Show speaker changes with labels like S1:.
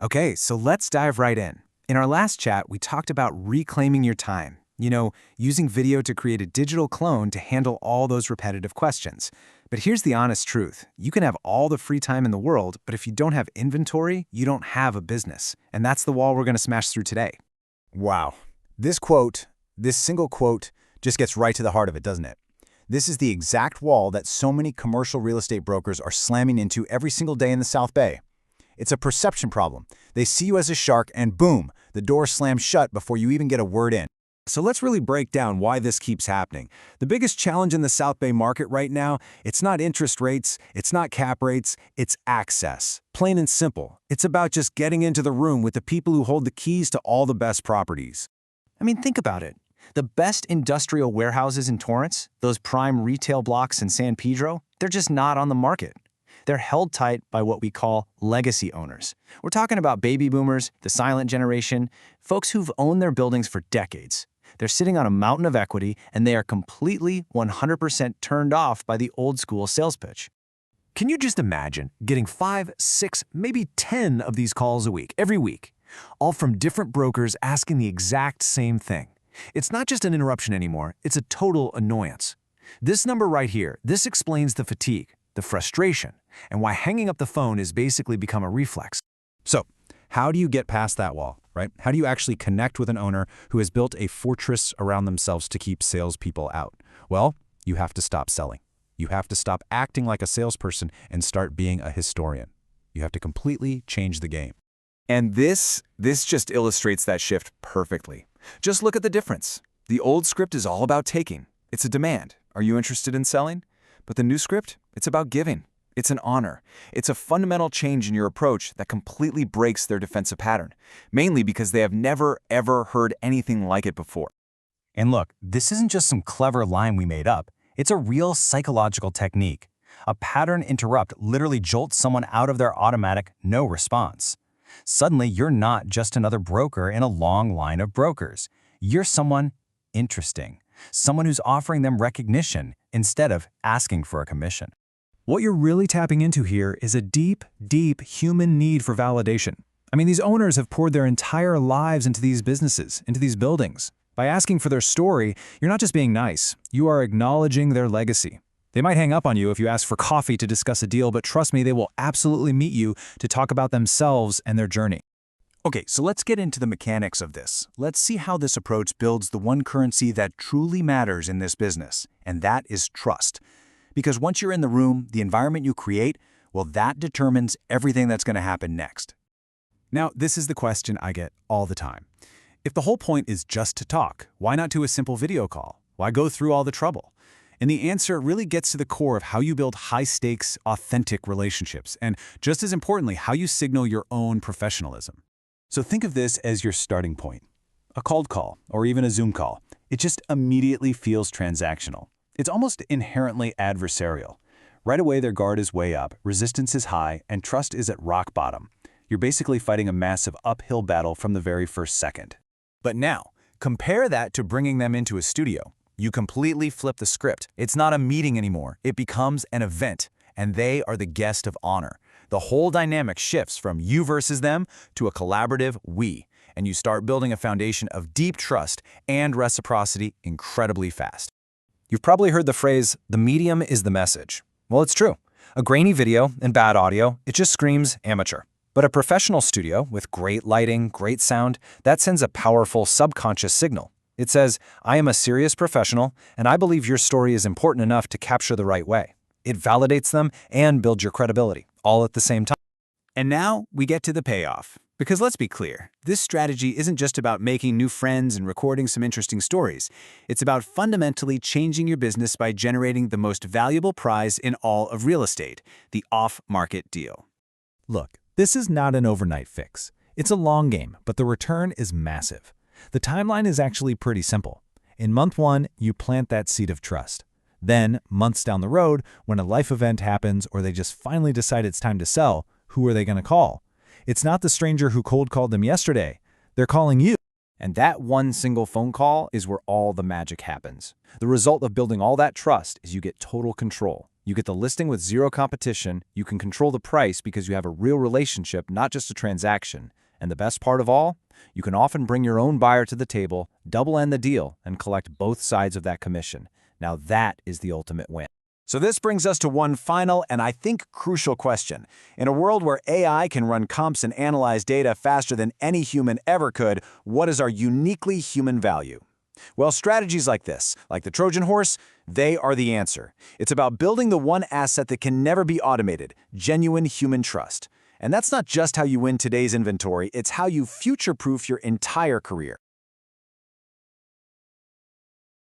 S1: Okay, so let's dive right in. In our last chat, we talked about reclaiming your time. Using video to create a digital clone to handle all those repetitive questions. But here's the honest truth. You can have all the free time in the world, but if you don't have inventory, you don't have a business. And that's the wall we're going to smash through today.
S2: Wow. This single quote, just gets right to the heart of it, doesn't it? This is the exact wall that so many commercial real estate brokers are slamming into every single day in the South Bay. It's a perception problem. They see you as a shark and boom, the door slams shut before you even get a word in.
S3: So let's really break down why this keeps happening. The biggest challenge in the South Bay market right now, it's not interest rates, it's not cap rates, it's access. Plain and simple. It's about just getting into the room with the people who hold the keys to all the best properties.
S1: I mean, think about it. The best industrial warehouses in Torrance, those prime retail blocks in San Pedro, they're just not on the market. They're held tight by what we call legacy owners. We're talking about baby boomers, the silent generation, folks who've owned their buildings for decades. They're sitting on a mountain of equity, and they are completely 100% turned off by the old-school sales pitch.
S3: Can you just imagine getting 5, 6, maybe 10 of these calls a week, every week, all from different brokers asking the exact same thing? It's not just an interruption anymore, it's a total annoyance. This number right here, this explains the fatigue, the frustration, and why hanging up the phone has basically become a reflex.
S2: So, how do you get past that wall, right? How do you actually connect with an owner who has built a fortress around themselves to keep salespeople out? Well, you have to stop selling. You have to stop acting like a salesperson and start being a historian. You have to completely change the game.
S4: And this just illustrates that shift perfectly. Just look at the difference. The old script is all about taking. It's a demand. Are you interested in selling? But the new script, it's about giving. It's an honor. It's a fundamental change in your approach that completely breaks their defensive pattern, mainly because they have never, ever heard anything like it before.
S2: And look, this isn't just some clever line we made up. It's a real psychological technique. A pattern interrupt literally jolts someone out of their automatic no response. Suddenly, you're not just another broker in a long line of brokers. You're someone interesting, someone who's offering them recognition instead of asking for a commission.
S3: What you're really tapping into here is a deep, deep human need for validation. I mean, these owners have poured their entire lives into these businesses, into these buildings. By asking for their story, you're not just being nice, you are acknowledging their legacy. They might hang up on you if you ask for coffee to discuss a deal, but trust me, they will absolutely meet you to talk about themselves and their journey.
S2: Okay, so let's get into the mechanics of this. Let's see how this approach builds the one currency that truly matters in this business, and that is trust. Because once you're in the room, the environment you create, well, that determines everything that's going to happen next.
S3: Now, this is the question I get all the time. If the whole point is just to talk, why not do a simple video call? Why go through all the trouble? And the answer really gets to the core of how you build high-stakes, authentic relationships, and just as importantly, how you signal your own professionalism. So think of this as your starting point. A cold call, or even a Zoom call, it just immediately feels transactional. It's almost inherently adversarial. Right away, their guard is way up, resistance is high, and trust is at rock bottom. You're basically fighting a massive uphill battle from the very first second.
S2: But now, compare that to bringing them into a studio. You completely flip the script. It's not a meeting anymore. It becomes an event, and they are the guest of honor. The whole dynamic shifts from you versus them to a collaborative we, and you start building a foundation of deep trust and reciprocity incredibly fast.
S1: You've probably heard the phrase, the medium is the message. Well, it's true. A grainy video and bad audio, it just screams amateur. But a professional studio with great lighting, great sound, that sends a powerful subconscious signal. It says, I am a serious professional, and I believe your story is important enough to capture the right way. It validates them and builds your credibility, all at the same time.
S4: And now we get to the payoff. Because let's be clear, this strategy isn't just about making new friends and recording some interesting stories. It's about fundamentally changing your business by generating the most valuable prize in all of real estate, the off-market deal.
S3: Look, this is not an overnight fix. It's a long game, but the return is massive. The timeline is actually pretty simple. In month 1, you plant that seed of trust. Then, months down the road, when a life event happens or they just finally decide it's time to sell, who are they going to call? It's not the stranger who cold called them yesterday. They're calling you.
S1: And that one single phone call is where all the magic happens. The result of building all that trust is you get total control.
S4: You get the listing with zero competition, you can control the price because you have a real relationship, not just a transaction. And the best part of all, you can often bring your own buyer to the table, double-end the deal, and collect both sides of that commission. Now that is the ultimate win.
S1: So this brings us to one final and I think crucial question. In a world where AI can run comps and analyze data faster than any human ever could, what is our uniquely human value? Well, strategies like this, like the Trojan Horse, they are the answer. It's about building the one asset that can never be automated, genuine human trust. And that's not just how you win today's inventory, it's how you future-proof your entire career.